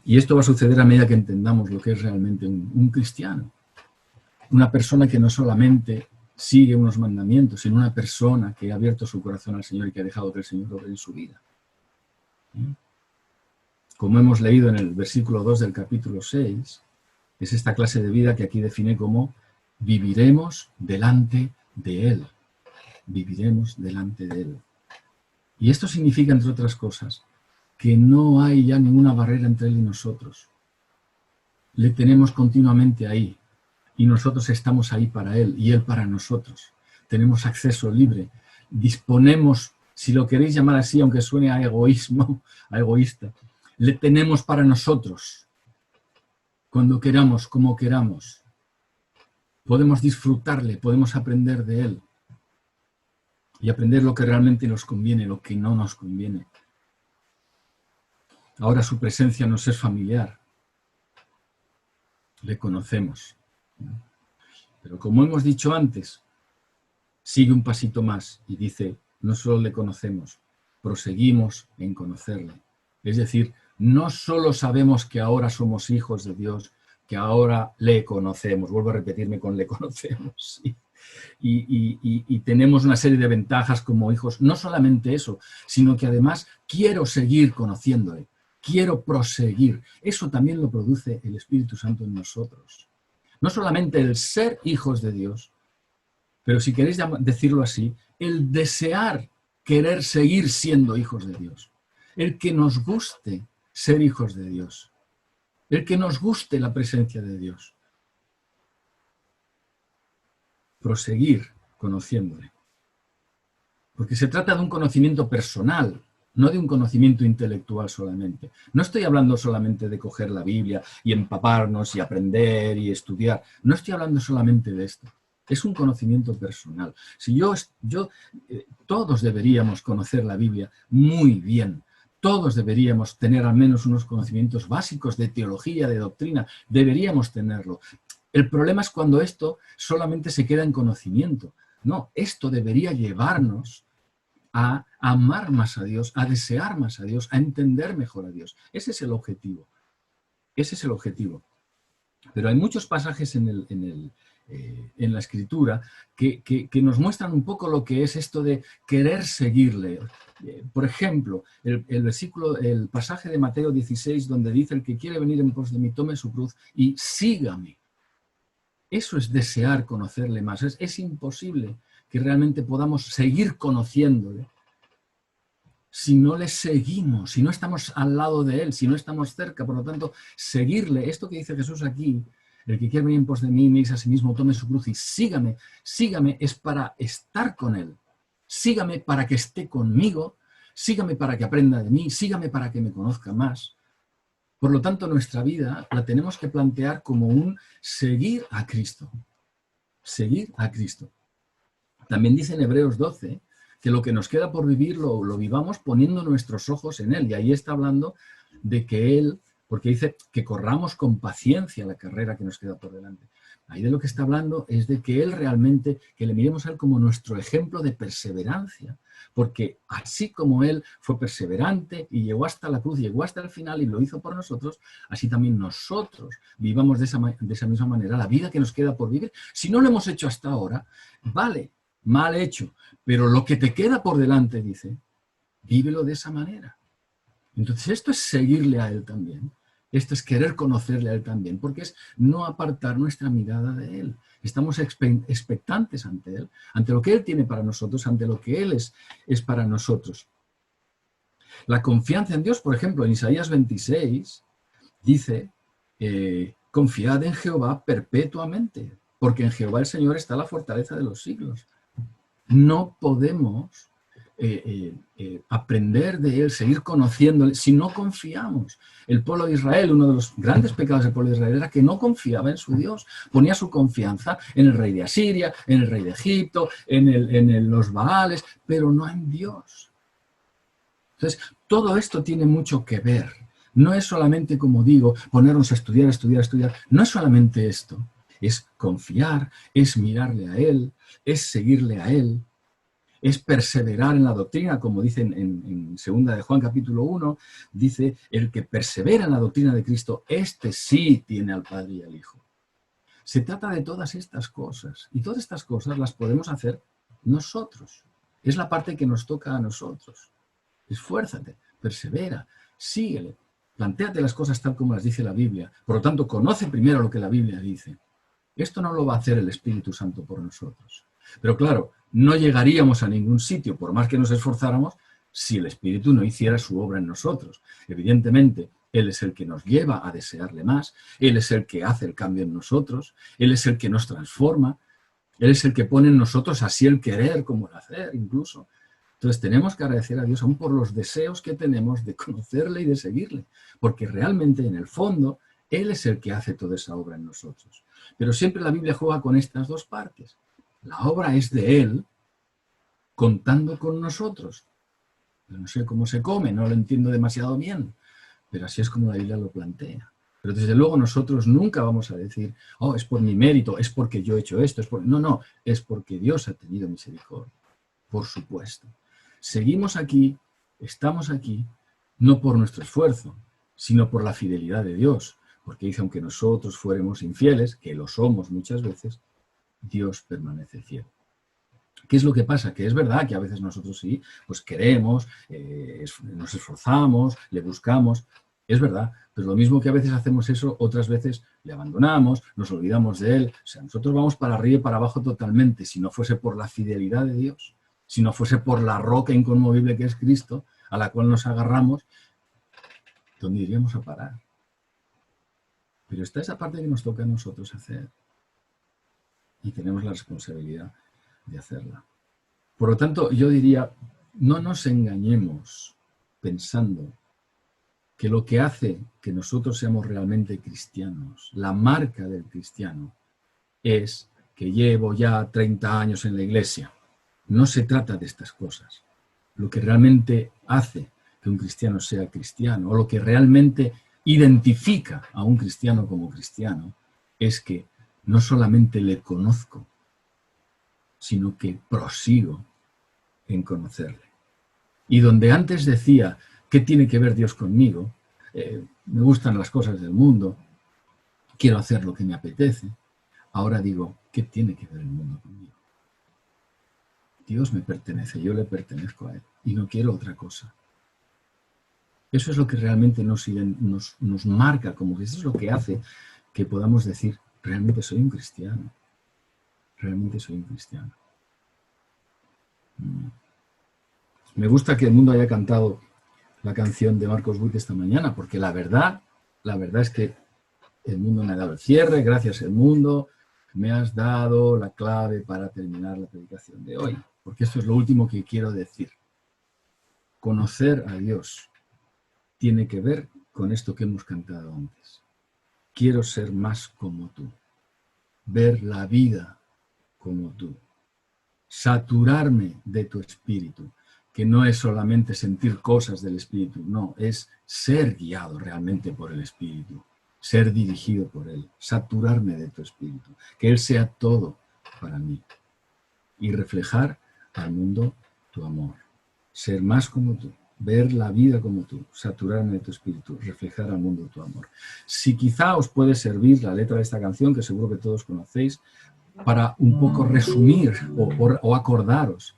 Y esto va a suceder a medida que entendamos lo que es realmente un cristiano. Una persona que no solamente sigue unos mandamientos, sino una persona que ha abierto su corazón al Señor y que ha dejado que el Señor obre en su vida. Como hemos leído en el versículo 2 del capítulo 6, es esta clase de vida que aquí define como viviremos delante de Él. Viviremos delante de Él. Y esto significa, entre otras cosas, que no hay ya ninguna barrera entre Él y nosotros. Le tenemos continuamente ahí y nosotros estamos ahí para Él y Él para nosotros. Tenemos acceso libre, disponemos, si lo queréis llamar así, aunque suene a egoísmo, a egoísta, le tenemos para nosotros, cuando queramos, como queramos. Podemos disfrutarle, podemos aprender de Él y aprender lo que realmente nos conviene, lo que no nos conviene. Ahora su presencia nos es familiar. Le conocemos. Pero como hemos dicho antes, sigue un pasito más y dice, no solo le conocemos, proseguimos en conocerle. Es decir, no solo sabemos que ahora somos hijos de Dios, que ahora le conocemos. Vuelvo a repetirme con le conocemos. ¿Sí? Y tenemos una serie de ventajas como hijos. No solamente eso, sino que además quiero seguir conociéndole. Quiero proseguir. Eso también lo produce el Espíritu Santo en nosotros. No solamente el ser hijos de Dios, pero si queréis decirlo así, el desear querer seguir siendo hijos de Dios. El que nos guste ser hijos de Dios. El que nos guste la presencia de Dios. Proseguir conociéndole. Porque se trata de un conocimiento personal, no de un conocimiento intelectual solamente. No estoy hablando solamente de coger la Biblia y empaparnos y aprender y estudiar. No estoy hablando solamente de esto. Es un conocimiento personal. Todos deberíamos conocer la Biblia muy bien. Todos deberíamos tener al menos unos conocimientos básicos de teología, de doctrina. Deberíamos tenerlo. El problema es cuando esto solamente se queda en conocimiento. No, esto debería llevarnos a amar más a Dios, a desear más a Dios, a entender mejor a Dios. Ese es el objetivo. Ese es el objetivo. Pero hay muchos pasajes en la Escritura que nos muestran un poco lo que es esto de querer seguirle. Por ejemplo, el pasaje de Mateo 16, donde dice: el que quiere venir en pos de mí, tome su cruz y sígame. Eso es desear conocerle más. Es imposible que realmente podamos seguir conociéndole si no le seguimos, si no estamos al lado de él, si no estamos cerca. Por lo tanto, seguirle, esto que dice Jesús aquí, el que quiere venir en pos de mí, niegue a sí mismo, tome su cruz y sígame. Sígame es para estar con él. Sígame para que esté conmigo. Sígame para que aprenda de mí. Sígame para que me conozca más. Por lo tanto, nuestra vida la tenemos que plantear como un seguir a Cristo. Seguir a Cristo. También dice en Hebreos 12 que lo que nos queda por vivir lo vivamos poniendo nuestros ojos en Él. Y ahí está hablando de que Él, porque dice que corramos con paciencia la carrera que nos queda por delante. Ahí de lo que está hablando es de que Él realmente, que le miremos a Él como nuestro ejemplo de perseverancia. Porque así como Él fue perseverante y llegó hasta la cruz, llegó hasta el final y lo hizo por nosotros, así también nosotros vivamos de esa misma manera la vida que nos queda por vivir. Si no lo hemos hecho hasta ahora, vale, mal hecho, pero lo que te queda por delante, dice, vívelo de esa manera. Entonces esto es seguirle a Él también. Esto es querer conocerle a Él también, porque es no apartar nuestra mirada de Él. Estamos expectantes ante Él, ante lo que Él tiene para nosotros, ante lo que Él es para nosotros. La confianza en Dios, por ejemplo, en Isaías 26, dice, confiad en Jehová perpetuamente, porque en Jehová el Señor está la fortaleza de los siglos. No podemos aprender de Él, seguir conociéndole, si no confiamos. El pueblo de Israel, uno de los grandes pecados del pueblo de Israel era que no confiaba en su Dios, ponía su confianza en el rey de Asiria, en el rey de Egipto, en los Baales, pero no en Dios. Entonces, todo esto tiene mucho que ver. No es solamente, como digo, ponernos a estudiar, no es solamente esto. Es confiar, es mirarle a Él, es seguirle a Él, es perseverar en la doctrina, como dice en 2 de Juan capítulo 1, dice, el que persevera en la doctrina de Cristo, este sí tiene al Padre y al Hijo. Se trata de todas estas cosas, y todas estas cosas las podemos hacer nosotros. Es la parte que nos toca a nosotros. Esfuérzate, persevera, síguele, plantéate las cosas tal como las dice la Biblia. Por lo tanto, conoce primero lo que la Biblia dice. Esto no lo va a hacer el Espíritu Santo por nosotros. Pero claro, no llegaríamos a ningún sitio, por más que nos esforzáramos, si el Espíritu no hiciera su obra en nosotros. Evidentemente, Él es el que nos lleva a desearle más, Él es el que hace el cambio en nosotros, Él es el que nos transforma, Él es el que pone en nosotros así el querer como el hacer incluso. Entonces tenemos que agradecer a Dios aún por los deseos que tenemos de conocerle y de seguirle, porque realmente en el fondo Él es el que hace toda esa obra en nosotros. Pero siempre la Biblia juega con estas dos partes. La obra es de Él, contando con nosotros. Yo no sé cómo se come, no lo entiendo demasiado bien, pero así es como la Biblia lo plantea. Pero desde luego nosotros nunca vamos a decir, oh, es por mi mérito, es porque yo he hecho esto. No, es porque Dios ha tenido misericordia, por supuesto. Seguimos aquí, estamos aquí, no por nuestro esfuerzo, sino por la fidelidad de Dios. Porque dice, aunque nosotros fuéramos infieles, que lo somos muchas veces, Dios permanece fiel. ¿Qué es lo que pasa? Que es verdad que a veces nosotros sí, pues queremos, nos esforzamos, le buscamos, es verdad, pero lo mismo que a veces hacemos eso, otras veces le abandonamos, nos olvidamos de Él. O sea, nosotros vamos para arriba y para abajo totalmente, si no fuese por la fidelidad de Dios, si no fuese por la roca inconmovible que es Cristo, a la cual nos agarramos, ¿dónde iríamos a parar? Pero está esa parte que nos toca a nosotros hacer. Y tenemos la responsabilidad de hacerla. Por lo tanto, yo diría, no nos engañemos pensando que lo que hace que nosotros seamos realmente cristianos, la marca del cristiano, es que llevo ya 30 años en la iglesia. No se trata de estas cosas. Lo que realmente hace que un cristiano sea cristiano, o lo que realmente identifica a un cristiano como cristiano, es que no solamente le conozco, sino que prosigo en conocerle. Y donde antes decía, ¿qué tiene que ver Dios conmigo?, me gustan las cosas del mundo, quiero hacer lo que me apetece. Ahora digo, ¿qué tiene que ver el mundo conmigo? Dios me pertenece, yo le pertenezco a Él y no quiero otra cosa. Eso es lo que realmente nos marca, como que eso es lo que hace que podamos decir, realmente soy un cristiano. Realmente soy un cristiano. Me gusta que el mundo haya cantado la canción de Marcos Witt esta mañana, porque la verdad es que el mundo me ha dado el cierre, gracias al mundo, me has dado la clave para terminar la predicación de hoy. Porque esto es lo último que quiero decir. Conocer a Dios tiene que ver con esto que hemos cantado antes. Quiero ser más como tú. Ver la vida como tú. Saturarme de tu espíritu, que no es solamente sentir cosas del espíritu, no, es ser guiado realmente por el espíritu, ser dirigido por él, saturarme de tu espíritu, que él sea todo para mí y reflejar al mundo tu amor, ser más como tú, ver la vida como tú, saturarme de tu espíritu, reflejar al mundo tu amor. Si quizá os puede servir la letra de esta canción, que seguro que todos conocéis, para un poco resumir o acordaros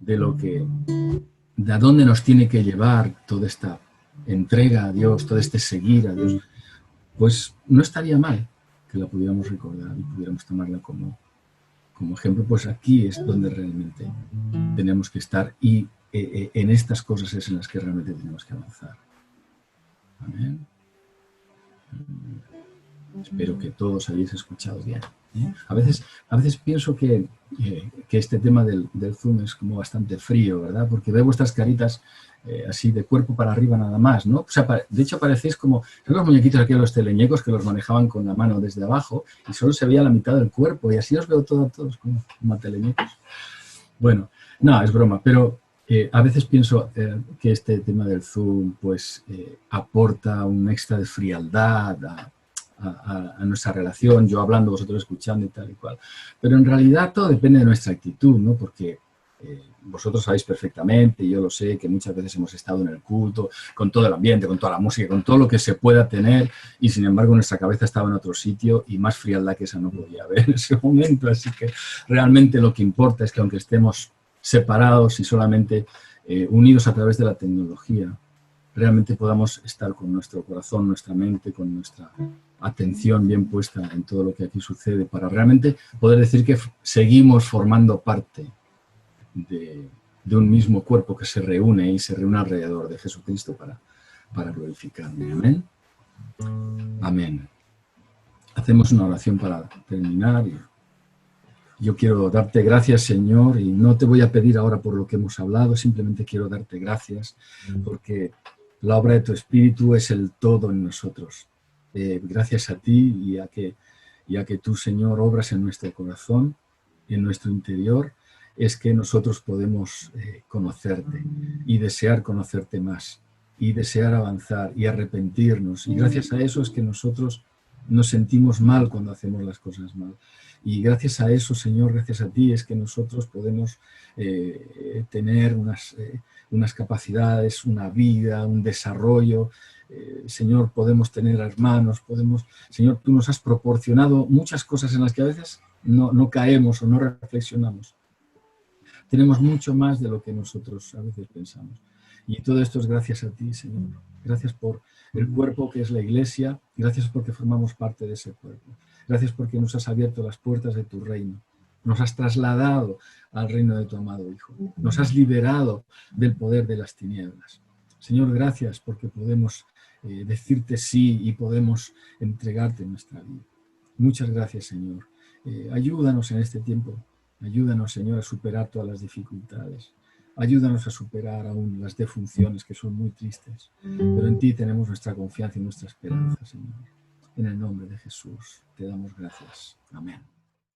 de a dónde nos tiene que llevar toda esta entrega a Dios, todo este seguir a Dios, pues no estaría mal que la pudiéramos recordar y pudiéramos tomarla como ejemplo. Pues aquí es donde realmente tenemos que estar y en estas cosas es en las que realmente tenemos que avanzar. Amén. Espero que todos hayáis escuchado bien. A veces pienso que este tema del Zoom es como bastante frío, ¿verdad? Porque veo vuestras caritas así de cuerpo para arriba nada más, ¿no? O sea, de hecho parecéis como los muñequitos aquí, los teleñecos, que los manejaban con la mano desde abajo y solo se veía la mitad del cuerpo y así os veo todos como teleñecos. Bueno, no, es broma, pero a veces pienso que este tema del Zoom pues aporta un extra de frialdad a nuestra relación, yo hablando, vosotros escuchando y tal y cual. Pero en realidad todo depende de nuestra actitud, ¿no? Porque vosotros sabéis perfectamente, y yo lo sé, que muchas veces hemos estado en el culto, con todo el ambiente, con toda la música, con todo lo que se pueda tener, y sin embargo nuestra cabeza estaba en otro sitio y más frialdad que esa no podía haber en ese momento. Así que realmente lo que importa es que aunque estemos separados y solamente unidos a través de la tecnología, realmente podamos estar con nuestro corazón, nuestra mente, con nuestra atención bien puesta en todo lo que aquí sucede, para realmente poder decir que seguimos formando parte de un mismo cuerpo que se reúne y se reúne alrededor de Jesucristo para glorificarle. Amén. Amén. Hacemos una oración para terminar. Yo quiero darte gracias, Señor, y no te voy a pedir ahora por lo que hemos hablado, simplemente quiero darte gracias porque la obra de tu Espíritu es el todo en nosotros. Gracias a ti y a que tú, Señor, obras en nuestro corazón, en nuestro interior, es que nosotros podemos conocerte y desear conocerte más y desear avanzar y arrepentirnos. Y gracias a eso es que nosotros nos sentimos mal cuando hacemos las cosas mal. Y gracias a eso, Señor, gracias a ti, es que nosotros podemos tener unas capacidades, una vida, un desarrollo. Señor, podemos tener hermanos, Señor, tú nos has proporcionado muchas cosas en las que a veces no caemos o no reflexionamos. Tenemos mucho más de lo que nosotros a veces pensamos. Y todo esto es gracias a ti, Señor. Gracias por el cuerpo que es la Iglesia. Gracias porque formamos parte de ese cuerpo. Gracias porque nos has abierto las puertas de tu reino. Nos has trasladado al reino de tu amado Hijo. Nos has liberado del poder de las tinieblas. Señor, gracias porque podemos decirte sí y podemos entregarte nuestra vida. Muchas gracias, Señor. Ayúdanos en este tiempo. Ayúdanos, Señor, a superar todas las dificultades. Ayúdanos a superar aún las defunciones que son muy tristes. Pero en ti tenemos nuestra confianza y nuestra esperanza, Señor. En el nombre de Jesús te damos gracias. Amén.